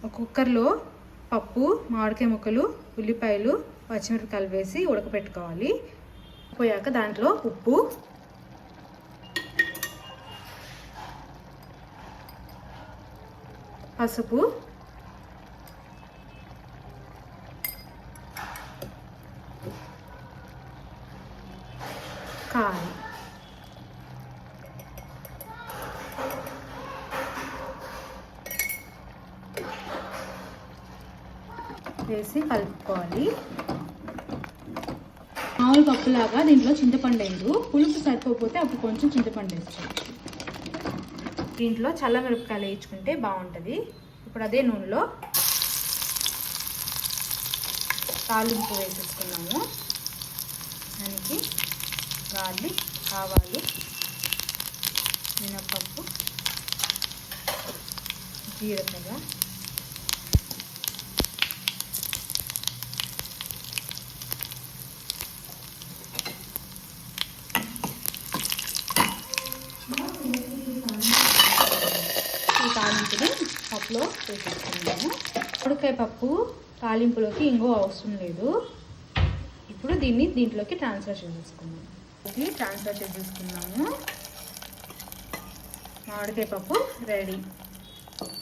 ఒక కుక్కర్లో పప్పు, మామిడికాయ ముక్కలు, ఉల్లిపాయలు, పచ్చిమిరపకాయలు వేసి ఉడకపెట్టుకోవాలి. పోయాక దాంట్లో ఉప్పు, పసుపు, కారం వేసి కలుపుకోవాలి. మామూలు పప్పులాగా దీంట్లో చింతపండు వేయదు. పులుపు సరిపోతే అప్పుడు కొంచెం చింతపండు వేసుకోవచ్చు. దీంట్లో చల్ల మిరపకాయలు వేయించుకుంటే బాగుంటుంది. ఇప్పుడు అదే నూనెలో తాలింపు వేసేసుకున్నాము. దానికి గార్లిక్, ఆవాలు, మినపప్పు, జీలకర్ర, తాలింపుని పప్పులో వేసేసుకున్నాము. ఉడకాయ పప్పు తాలింపులోకి ఇంకో అవసరం లేదు. ఇప్పుడు దీంట్లోకి ట్రాన్స్ఫర్ చేసేసుకున్నాము. మామిడికాయ పప్పు రెడీ.